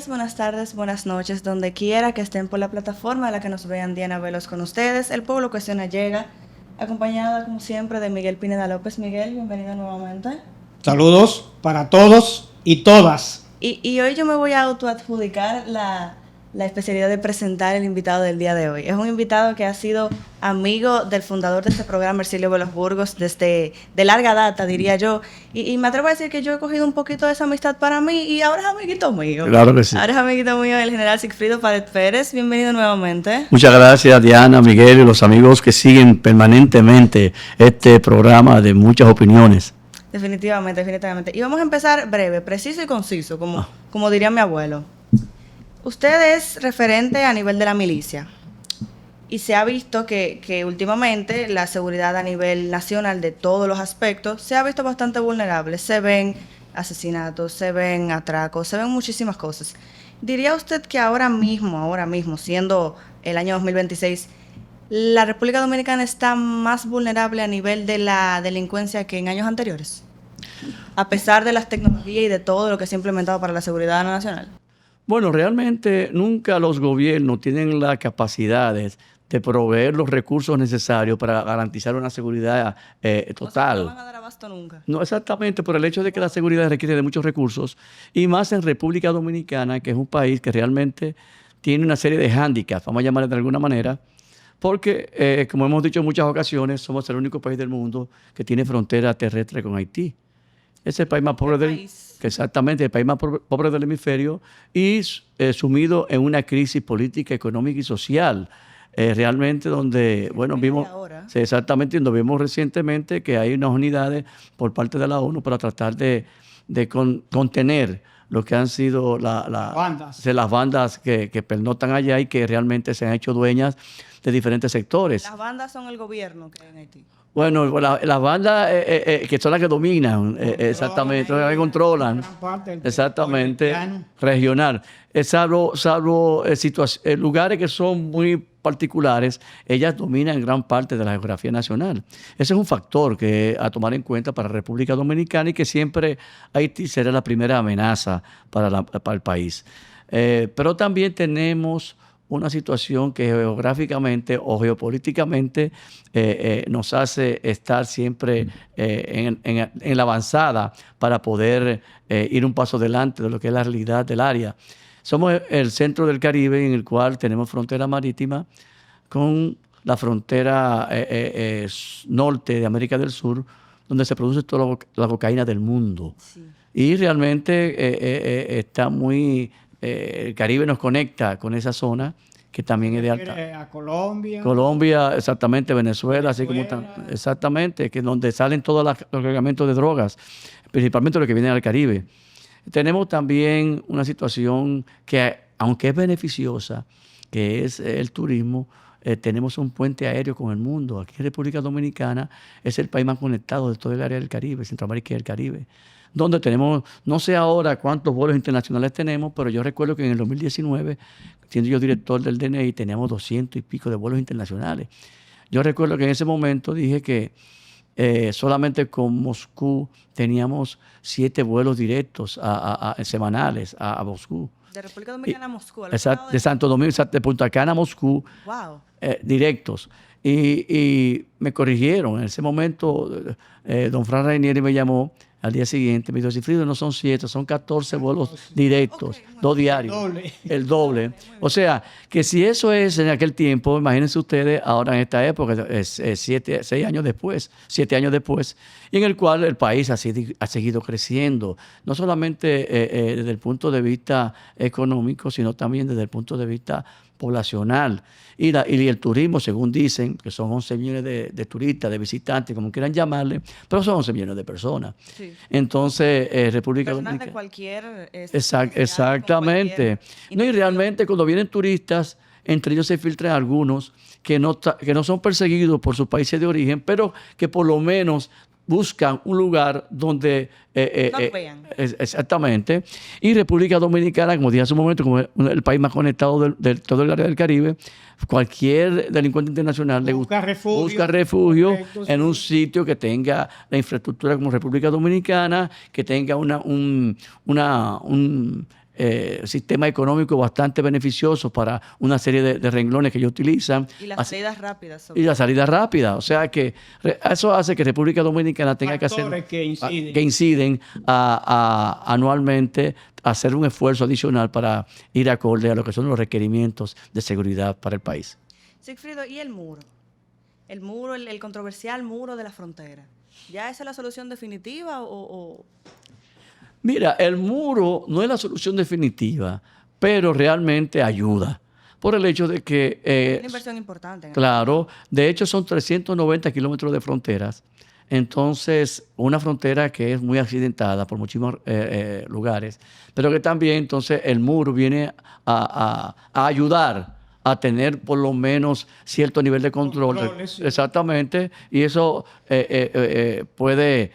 días, buenas tardes, buenas noches, donde quiera que estén por la plataforma a la que nos vean. Diana Velos con ustedes. El Pueblo Cuestiona llega, acompañada como siempre de Miguel Pineda López. Miguel, bienvenido nuevamente. Saludos para todos y todas. Y hoy yo me voy a autoadjudicar la especialidad de presentar el invitado del día de hoy. Es un invitado que ha sido amigo del fundador de este programa, Hercilio Velos Burgos, desde de larga data, diría yo. Y me atrevo a decir que yo he cogido un poquito de esa amistad para mí y ahora es amiguito mío. Claro que sí. Ahora es amiguito mío el general Sigfrido Pared Pérez. Bienvenido nuevamente. Muchas gracias, Diana, Miguel y los amigos que siguen permanentemente este programa de muchas opiniones. Definitivamente, definitivamente. Y vamos a empezar breve, preciso y conciso, como diría mi abuelo. Usted es referente a nivel de la milicia y se ha visto que últimamente la seguridad a nivel nacional de todos los aspectos se ha visto bastante vulnerable. Se ven asesinatos, se ven atracos, se ven muchísimas cosas. ¿Diría usted que ahora mismo, siendo el año 2026, la República Dominicana está más vulnerable a nivel de la delincuencia que en años anteriores? A pesar de las tecnologías y de todo lo que se ha implementado para la seguridad nacional. Bueno, realmente nunca los gobiernos tienen las capacidades de proveer los recursos necesarios para garantizar una seguridad total. No van a dar abasto nunca. No, exactamente, por el hecho de que la seguridad requiere de muchos recursos, y más en República Dominicana, que es un país que realmente tiene una serie de hándicaps, vamos a llamarle de alguna manera, porque, como hemos dicho en muchas ocasiones, somos el único país del mundo que tiene frontera terrestre con Haití. Es el país más pobre exactamente, el país más pobre del hemisferio y sumido en una crisis política, económica y social. Realmente donde, bueno, vimos recientemente que hay unas unidades por parte de la ONU para tratar de contener lo que han sido las bandas que pernotan allá y que realmente se han hecho dueñas de diferentes sectores. Las bandas son el gobierno que hay en Haití. Bueno, las bandas que son las que dominan, exactamente, las que controlan, exactamente, regional. Salvo lugares que son muy particulares, ellas dominan gran parte de la geografía nacional. Ese es un factor que a tomar en cuenta para la República Dominicana y que siempre Haití será la primera amenaza para el país. Pero también tenemos una situación que geográficamente o geopolíticamente nos hace estar siempre en la avanzada para poder ir un paso adelante de lo que es la realidad del área. Somos el centro del Caribe en el cual tenemos frontera marítima con la frontera norte de América del Sur, donde se produce toda la cocaína del mundo. Sí. Y realmente está muy... el Caribe nos conecta con esa zona que también es de alta. A Colombia. Colombia, exactamente, Venezuela, así como exactamente, que es donde salen todos los cargamentos de drogas, principalmente los que vienen al Caribe. Tenemos también una situación que, aunque es beneficiosa, que es el turismo, tenemos un puente aéreo con el mundo. Aquí en República Dominicana es el país más conectado de todo el área del Caribe, Centroamérica y el Caribe, donde tenemos, no sé ahora cuántos vuelos internacionales tenemos, pero yo recuerdo que en el 2019, siendo yo director del DNI, teníamos 200 y pico de vuelos internacionales. Yo recuerdo que en ese momento dije que solamente con Moscú teníamos 7 vuelos directos semanales a Moscú. De República Dominicana a Moscú. Exacto, de Santo Domingo, de Punta Cana a Moscú. Wow. Directos. Y me corrigieron. En ese momento, don Fran Rainieri me llamó al día siguiente, me dijo, Sigfrido, no son 7, son 14 vuelos directos, 2 diarios. El doble. O sea, que si eso es en aquel tiempo, imagínense ustedes ahora en esta época, 7 años después, y en el cual el país ha seguido creciendo, no solamente desde el punto de vista económico, sino también desde el punto de vista poblacional. Y el turismo, según dicen, que son 11 millones de turistas, de visitantes, como quieran llamarle, pero son 11 millones de personas. Sí. Entonces, República Dominicana... de cualquier... exactamente. No, y realmente cuando vienen turistas, entre ellos se filtran algunos que no son perseguidos por sus países de origen, pero que por lo menos buscan un lugar donde exactamente. Y República Dominicana, como dije hace un momento, como el país más conectado de todo el área del Caribe, cualquier delincuente internacional busca refugio en un sitio que tenga la infraestructura como República Dominicana, que tenga sistema económico bastante beneficioso para una serie de renglones que ellos utilizan. Y las salidas rápidas. Y la salida rápida. O sea que eso hace que República Dominicana tenga que hacer... que inciden anualmente a hacer un esfuerzo adicional para ir acorde a lo que son los requerimientos de seguridad para el país. Sigfrido, ¿y el muro? El muro, el controversial muro de la frontera. ¿Ya esa es la solución definitiva o...? Mira, el muro no es la solución definitiva, pero realmente ayuda. Por el hecho de que... es una inversión importante. Claro, de hecho son 390 kilómetros de fronteras. Entonces, una frontera que es muy accidentada por muchísimos lugares, pero que también entonces el muro viene a ayudar a tener por lo menos cierto nivel de control. Controles, sí. Exactamente, y eso puede...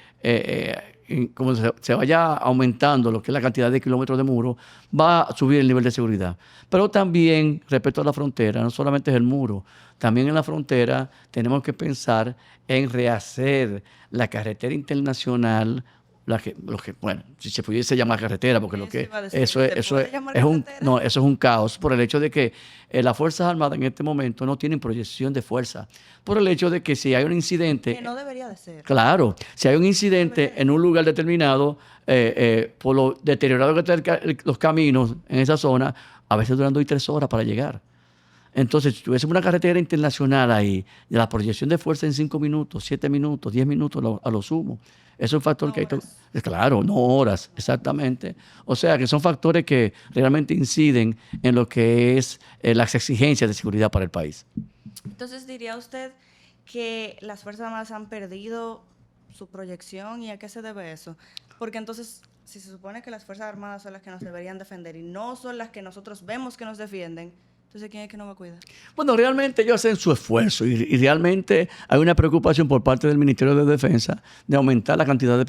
como se vaya aumentando lo que es la cantidad de kilómetros de muro, va a subir el nivel de seguridad. Pero también, respecto a la frontera, no solamente es el muro, también en la frontera tenemos que pensar en rehacer la carretera internacional, bueno, si se pudiese llamar carretera, porque eso es un caos, por el hecho de que las Fuerzas Armadas en este momento no tienen proyección de fuerza, por el hecho de que si hay un incidente... Que no debería de ser. Claro, si hay un incidente en un lugar determinado, por lo deteriorado que están los caminos en esa zona, a veces duran 2 y 3 horas para llegar. Entonces, si tuviésemos una carretera internacional ahí, de la proyección de fuerza en 5 minutos, 7 minutos, 10 minutos a lo sumo, es un factor que hay que... Claro, no horas, exactamente. O sea, que son factores que realmente inciden en lo que es las exigencias de seguridad para el país. Entonces, ¿diría usted que las Fuerzas Armadas han perdido su proyección y a qué se debe eso? Porque entonces, si se supone que las Fuerzas Armadas son las que nos deberían defender y no son las que nosotros vemos que nos defienden, entonces, ¿quién es que nos va a cuidar? Bueno, realmente ellos hacen su esfuerzo y realmente hay una preocupación por parte del Ministerio de Defensa de aumentar la cantidad de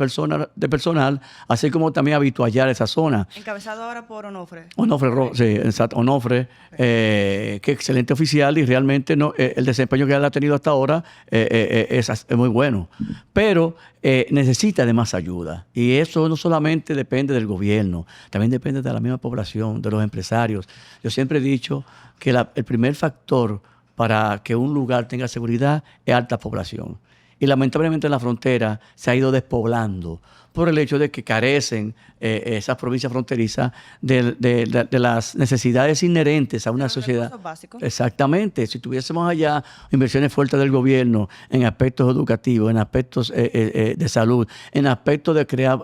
personal, así como también habituallar esa zona. Encabezado ahora por Onofre. Sí, exacto. Onofre, que excelente oficial y realmente el desempeño que él ha tenido hasta ahora es muy bueno. Pero necesita de más ayuda. Y eso no solamente depende del gobierno, también depende de la misma población, de los empresarios. Yo siempre he dicho que el primer factor para que un lugar tenga seguridad es alta población. Y lamentablemente en la frontera se ha ido despoblando por el hecho de que carecen esas provincias fronterizas de las necesidades inherentes a una sociedad. Básicos. Exactamente. Si tuviésemos allá inversiones fuertes del gobierno en aspectos educativos, en aspectos de salud, en aspectos de crear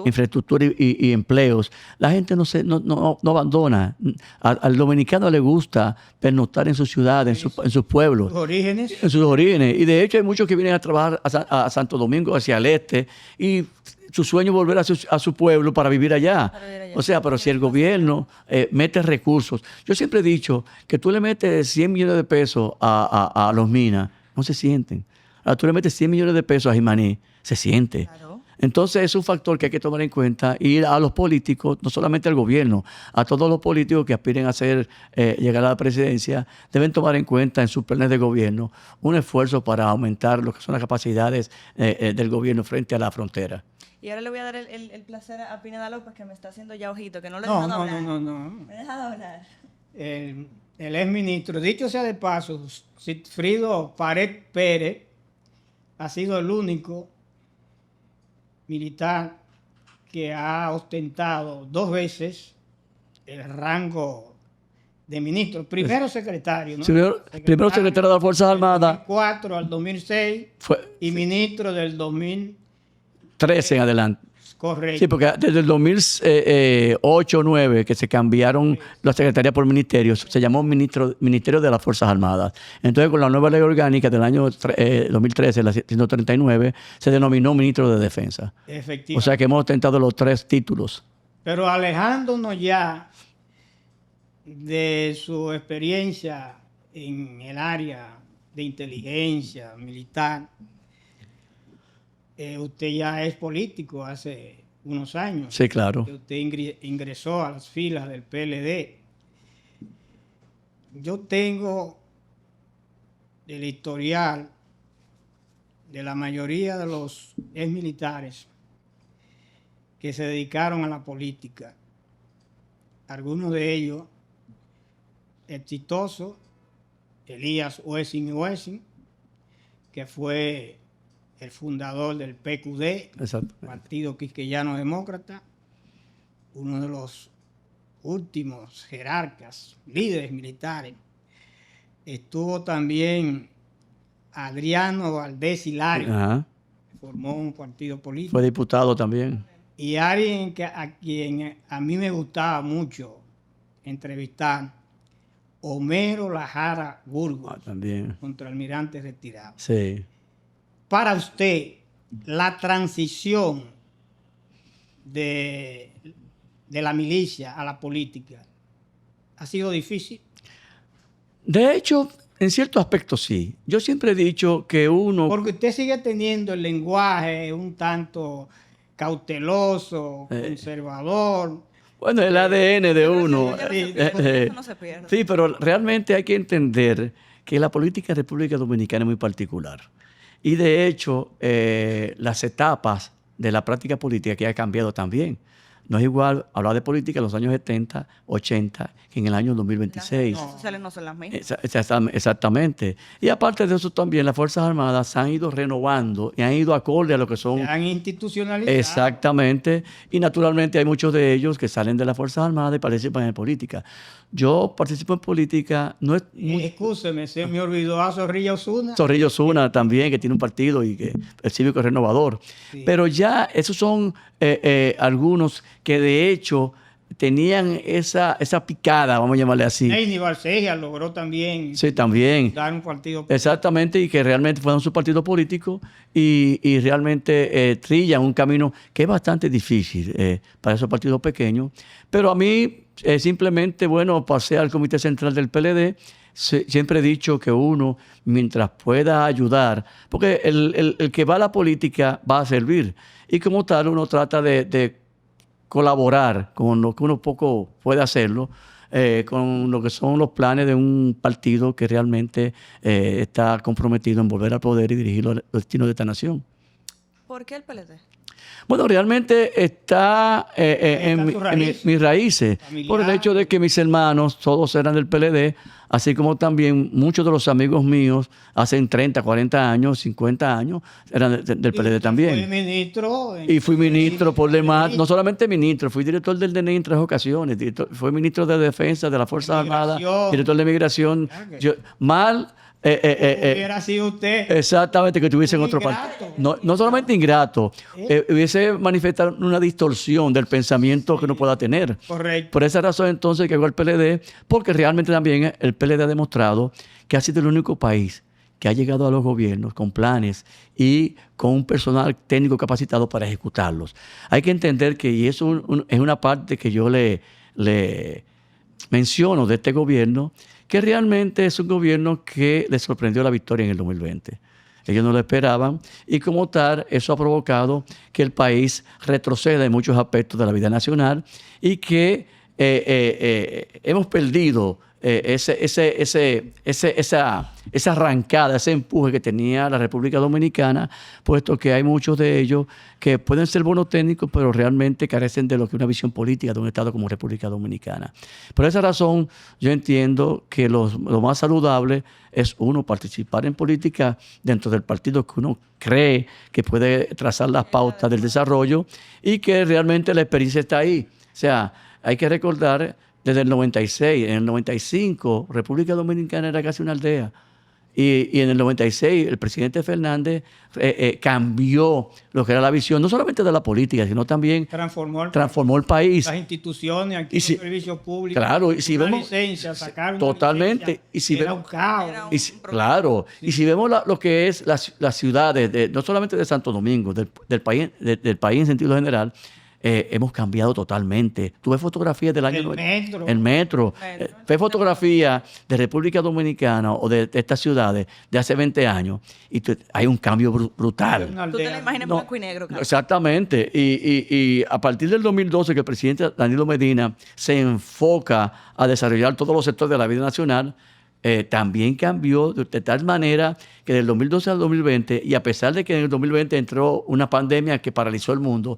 infraestructura y empleos, la gente no abandona. Al dominicano le gusta pernoctar en su ciudad, en sus pueblos. En sus orígenes. Y de hecho hay muchos que vienen a trabajar a Santo Domingo, hacia el este, y su sueño es volver a su pueblo para vivir allá. O sea, pero si el gobierno mete recursos. Yo siempre he dicho que tú le metes 100 millones de pesos a los minas, no se sienten. Ahora tú le metes 100 millones de pesos a Jimaní, se siente. Claro. Entonces es un factor que hay que tomar en cuenta y a los políticos, no solamente al gobierno, a todos los políticos que aspiren a llegar a la presidencia, deben tomar en cuenta en sus planes de gobierno un esfuerzo para aumentar lo que son las capacidades del gobierno frente a la frontera. Y ahora le voy a dar el placer a Pineda López, que me está haciendo ya ojito, que no le he dejado hablar. No. Me he dejado hablar. El exministro, dicho sea de paso, Sigfrido Pared Pérez ha sido el único militar que ha ostentado 2 veces el rango de ministro. Primero secretario, ¿no? Primero secretario de las Fuerzas Armadas. Del 2004 al 2006 y ministro del 2013 en adelante. Correcto. Sí, porque desde el 2008 o 2009 que se cambiaron las secretarías por ministerios, se llamó Ministerio de las Fuerzas Armadas. Entonces, con la nueva ley orgánica del año 2013, la 139, se denominó Ministro de Defensa. Efectivamente. O sea que hemos ostentado los 3 títulos. Pero alejándonos ya de su experiencia en el área de inteligencia militar, usted ya es político hace unos años. Sí, claro. Usted ingresó a las filas del PLD. Yo tengo el historial de la mayoría de los exmilitares que se dedicaron a la política. algunos de ellos exitosos, Elías Wessing, que fue el fundador del PQD, Partido Quisqueyano Demócrata, uno de los últimos jerarcas, líderes militares. Estuvo también Adriano Valdés Hilario, que formó un partido político. Fue diputado también. Y alguien a quien a mí me gustaba mucho entrevistar, Homero Lajara Burgos, también. contraalmirante retirado. Sí. Para usted, la transición de la milicia a la política ha sido difícil. De hecho, en ciertos aspectos sí. Yo siempre he dicho que uno... Porque usted sigue teniendo el lenguaje un tanto cauteloso, conservador. Bueno, el ADN de uno. No se pierde. Sí, pero realmente hay que entender que la política en República Dominicana es muy particular. Y de hecho, las etapas de la práctica política que ha cambiado también. No es igual hablar de política en los años 70, 80, que en el año 2026. Las redes sociales no son las mismas. Exactamente. Y aparte de eso también, las Fuerzas Armadas se han ido renovando y han ido acorde a lo que son... Se han institucionalizado. Exactamente. Y naturalmente hay muchos de ellos que salen de las Fuerzas Armadas y participan en política. Yo participo en política... Excúseme, se me olvidó a Zorrilla Osuna. Zorrilla Osuna también, que tiene un partido y que el Cívico es Renovador. Sí. Pero ya esos son algunos que de hecho tenían esa picada, vamos a llamarle así. Neini Barceja logró también, sí, también dar un partido político. Exactamente, y que realmente fueron su partido político y realmente trillan un camino que es bastante difícil para esos partidos pequeños. Pero a mí simplemente, bueno, pasé al Comité Central del PLD. Siempre he dicho que uno, mientras pueda ayudar, porque el que va a la política va a servir. Y como tal, uno trata de colaborar con lo que uno poco puede hacerlo, con lo que son los planes de un partido que realmente está comprometido en volver al poder y dirigir los destinos de esta nación. ¿Por qué el PLD? Bueno, realmente está en mis raíces, familiar, por el hecho de que mis hermanos todos eran del PLD, así como también muchos de los amigos míos hace 30, 40 años, 50 años, eran del PLD también. Fui ministro. Y fui ministro por demás, no solamente ministro, fui director del DNI en 3 ocasiones, fui ministro de Defensa de las Fuerzas Armadas, director de Migración. Hubiera sido usted. Exactamente, que tuviese en otro partido. No solamente ingrato, hubiese manifestado una distorsión del pensamiento que uno pueda tener. Correcto. Por esa razón entonces que llegó el PLD, porque realmente también el PLD ha demostrado que ha sido el único país que ha llegado a los gobiernos con planes y con un personal técnico capacitado para ejecutarlos. Hay que entender que, y eso es una parte que yo le menciono de este gobierno, que realmente es un gobierno que les sorprendió la victoria en el 2020. Ellos no lo esperaban y como tal eso ha provocado que el país retroceda en muchos aspectos de la vida nacional y que hemos perdido esa arrancada, ese empuje que tenía la República Dominicana, puesto que hay muchos de ellos que pueden ser buenos técnicos, pero realmente carecen de lo que es una visión política de un Estado como República Dominicana. Por esa razón, yo entiendo que lo más saludable es uno participar en política dentro del partido que uno cree que puede trazar las pautas del desarrollo y que realmente la experiencia está ahí. O sea, hay que recordar desde el 96, en el 95, República Dominicana era casi una aldea. Y en el 96, el presidente Fernández cambió lo que era la visión, no solamente de la política, sino también transformó el país. Las instituciones, aquí los servicios públicos. Claro, y si vemos. Licencia, sacar una totalmente. Licencia, y si era un caos. Claro, sí. Y si vemos lo que es las ciudades, no solamente de Santo Domingo, del país en sentido general, hemos cambiado totalmente. Tú ves fotografías del año... El metro. Ves fotografías de República Dominicana o de estas ciudades de hace 20 años y hay un cambio brutal. Tú te la imaginas en blanco y negro. Claro. Exactamente. Y a partir del 2012 que el presidente Danilo Medina se enfoca a desarrollar todos los sectores de la vida nacional, también cambió de tal manera que del 2012 al 2020, y a pesar de que en el 2020 entró una pandemia que paralizó el mundo,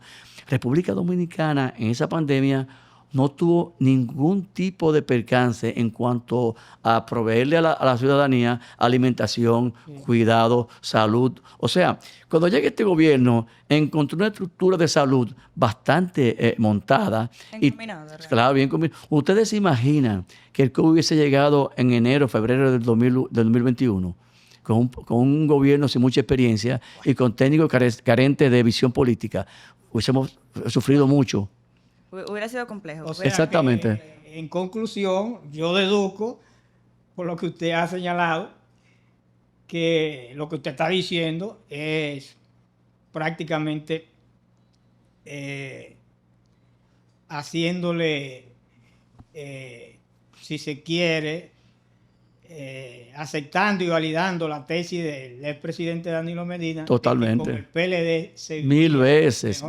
República Dominicana en esa pandemia no tuvo ningún tipo de percance en cuanto a proveerle a la ciudadanía alimentación, cuidado, salud. O sea, cuando llegue este gobierno, encontró una estructura de salud bastante montada. Encaminada, Claro, bien combinada. ¿Ustedes se imaginan que el COVID hubiese llegado en enero, febrero del 2021? Con un gobierno sin mucha experiencia y con técnicos carentes de visión política. Hubiésemos sufrido mucho. Hubiera sido complejo. O sea Exactamente. en conclusión, yo deduzco, por lo que usted ha señalado, que lo que usted está diciendo es prácticamente haciéndole, si se quiere, aceptando y validando la tesis del expresidente Danilo Medina. Totalmente. Con el PLD se Mil veces.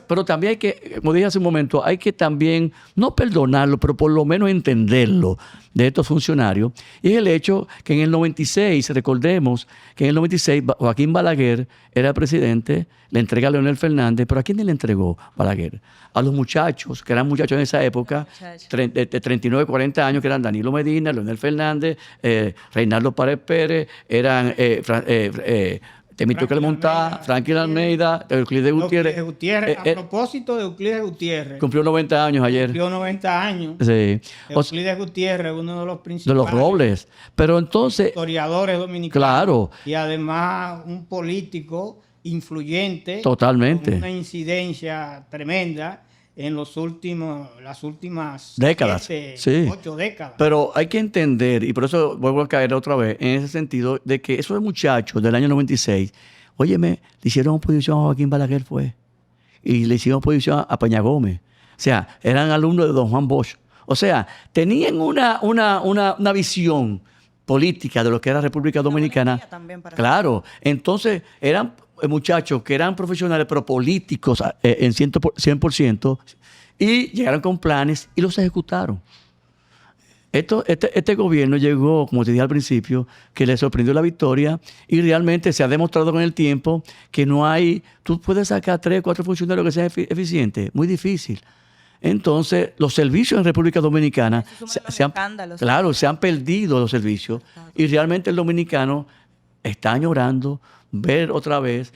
Pero también hay que, como dije hace un momento, hay que también, no perdonarlo, pero por lo menos entenderlo de estos funcionarios. Y es el hecho que en el 96, recordemos que en el 96 Joaquín Balaguer era presidente, le entrega a Leonel Fernández, pero ¿a quién le entregó Balaguer? A los muchachos, que eran muchachos en esa época, de 39, 40 años, que eran Danilo Medina, Leonel Fernández, Reinaldo Pared Pérez, eran Temito Clemontá, Franklin Almeida, Euclides Gutiérrez. A propósito de Euclides Gutiérrez. Cumplió 90 años ayer. Cumplió 90 años. Sí. Euclides Gutiérrez, uno de los principales. De los Robles. Pero entonces... historiadores dominicanos. Claro. Y además un político influyente. Totalmente. Con una incidencia tremenda en las últimas décadas, 8 décadas. Pero hay que entender, y por eso vuelvo a caer otra vez, en ese sentido, de que esos muchachos del año 96, óyeme, le hicieron oposición a Joaquín Balaguer, y le hicieron oposición a Peña Gómez. O sea, eran alumnos de don Juan Bosch. O sea, tenían una visión política de lo que era República Dominicana. Claro, entonces eran muchachos que eran profesionales, pero políticos en 100%, y llegaron con planes y los ejecutaron. Este gobierno llegó, como te dije al principio, que le sorprendió la victoria y realmente se ha demostrado con el tiempo que no hay... Tú puedes sacar 3 o 4 funcionarios que sean eficientes. Muy difícil. Entonces, los servicios en República Dominicana se han perdido los servicios y realmente el dominicano está añorando ver otra vez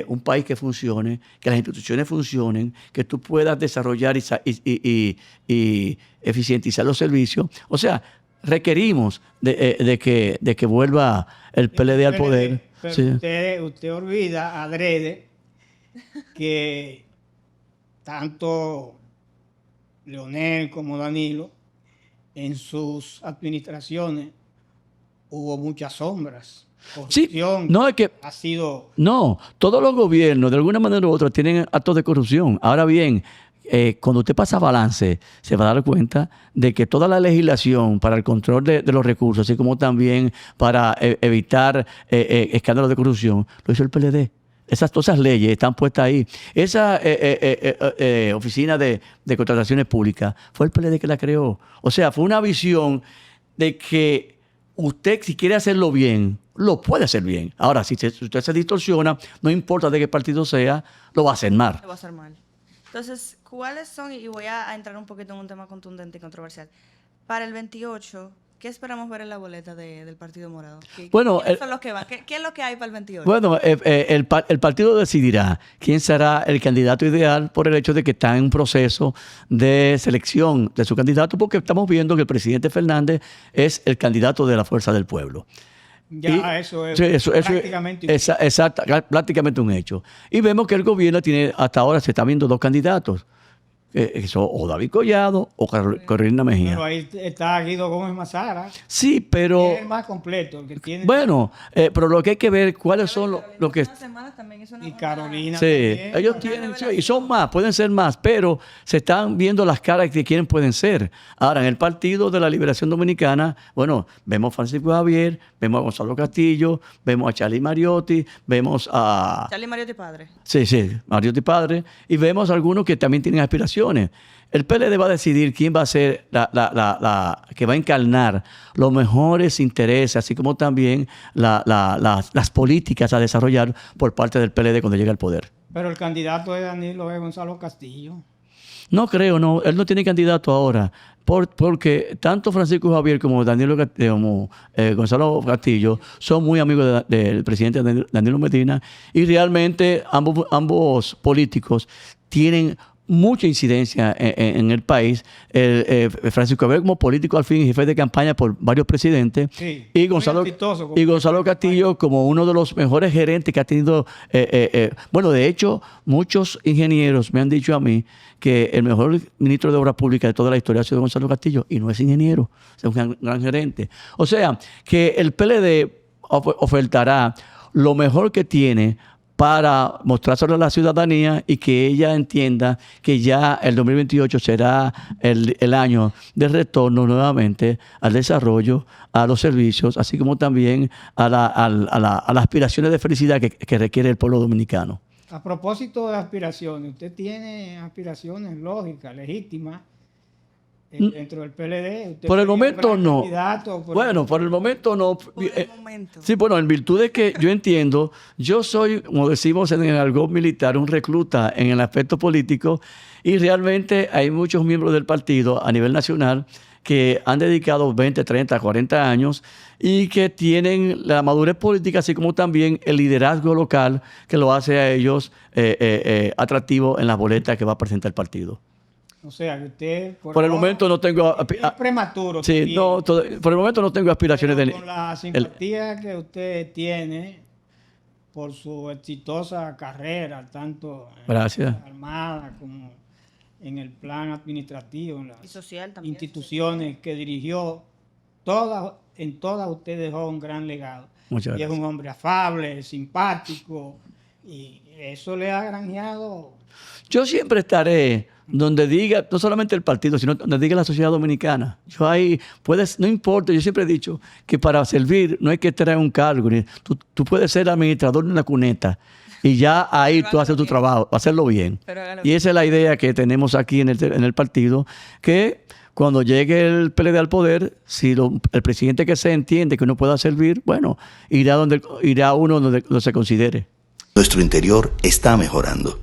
un país que funcione, que las instituciones funcionen, que tú puedas desarrollar y eficientizar los servicios. O sea, requerimos de que vuelva el PLD al poder. Pero sí. usted olvida, adrede, que tanto Leonel como Danilo, en sus administraciones hubo muchas sombras. Sí, no es que ha sido... No, todos los gobiernos, de alguna manera u otra, tienen actos de corrupción. Ahora bien, cuando usted pasa balance, se va a dar cuenta de que toda la legislación para el control de los recursos, así como también para evitar escándalos de corrupción, lo hizo el PLD. Todas esas leyes están puestas ahí. Esa oficina de contrataciones públicas fue el PLD que la creó. O sea, fue una visión de que usted, si quiere hacerlo bien, lo puede hacer bien. Ahora, si usted se distorsiona, no importa de qué partido sea, lo va a hacer mal. Lo va a hacer mal. Entonces, ¿cuáles son? Y voy a entrar un poquito en un tema contundente y controversial. Para el 28, ¿qué esperamos ver en la boleta del Partido Morado? ¿Quiénes son los que van? ¿Qué es lo que hay para el 28? Bueno, el partido decidirá quién será el candidato ideal por el hecho de que está en un proceso de selección de su candidato, porque estamos viendo que el presidente Fernández es el candidato de la Fuerza del Pueblo. Ya, eso es prácticamente un hecho. Y vemos que el gobierno tiene, hasta ahora se están viendo 2 candidatos. Que son o David Collado o Carolina Mejía. Pero ahí está Guido Gómez Mazara. Sí, pero... Es el más completo. El que tiene... Bueno, pero lo que hay que ver cuáles son los que... Y Carolina. Sí, ellos tienen... Sí, y son más, pueden ser más, pero se están viendo las caras de quiénes pueden ser. Ahora, en el Partido de la Liberación Dominicana, bueno, vemos a Francisco Javier, vemos a Gonzalo Castillo, vemos a Charlie Mariotti, vemos a... Charlie Mariotti padre. Sí, Mariotti padre. Y vemos a algunos que también tienen aspiraciones. El PLD va a decidir quién va a ser que va a encarnar los mejores intereses, así como también las políticas a desarrollar por parte del PLD cuando llegue al poder. Pero el candidato de Danilo es Gonzalo Castillo. No creo, no. Él no tiene candidato ahora. Porque tanto Francisco Javier como Gonzalo Castillo son muy amigos del presidente Danilo Medina, y realmente ambos políticos tienen mucha incidencia en el país. Francisco Javier como político al fin, jefe de campaña por varios presidentes, Sí, y Gonzalo Castillo como uno de los mejores gerentes que ha tenido. Bueno, de hecho, muchos ingenieros me han dicho a mí que el mejor ministro de Obras Públicas de toda la historia ha sido Gonzalo Castillo, y no es ingeniero, es un gran gerente. O sea, que el PLD ofertará lo mejor que tiene para mostrárselo a la ciudadanía, y que ella entienda que ya el 2028 será el año de retorno nuevamente al desarrollo, a los servicios, así como también a las aspiraciones de felicidad que requiere el pueblo dominicano. A propósito de aspiraciones, usted tiene aspiraciones lógicas, legítimas, dentro del PLD. Usted por el momento no. Por el momento no. Sí, bueno, en virtud de que yo entiendo, yo soy, como decimos en el argot militar, un recluta en el aspecto político, y realmente hay muchos miembros del partido a nivel nacional que han dedicado 20, 30, 40 años y que tienen la madurez política, así como también el liderazgo local, que lo hace a ellos atractivo en las boletas que va a presentar el partido. O sea, que usted... Por el momento no tengo... Es prematuro. Sí, no, por el momento no tengo aspiraciones de... Con la simpatía que usted tiene por su exitosa carrera, tanto en la Armada como en el plan administrativo, en las social también, instituciones que dirigió, en todas usted dejó un gran legado. Muchas gracias. Y es un hombre afable, simpático, y eso le ha granjeado... Yo siempre estaré donde diga, no solamente el partido, sino donde diga la sociedad dominicana. Yo ahí, no importa, yo siempre he dicho que para servir no hay que traer un cargo. Tú puedes ser administrador de una cuneta y ya ahí tú haces tu trabajo, hacerlo bien. Y esa es la idea que tenemos aquí en el partido, que cuando llegue el PLD al poder, si el presidente que se entiende que uno pueda servir, bueno, irá uno donde se considere. Nuestro interior está mejorando.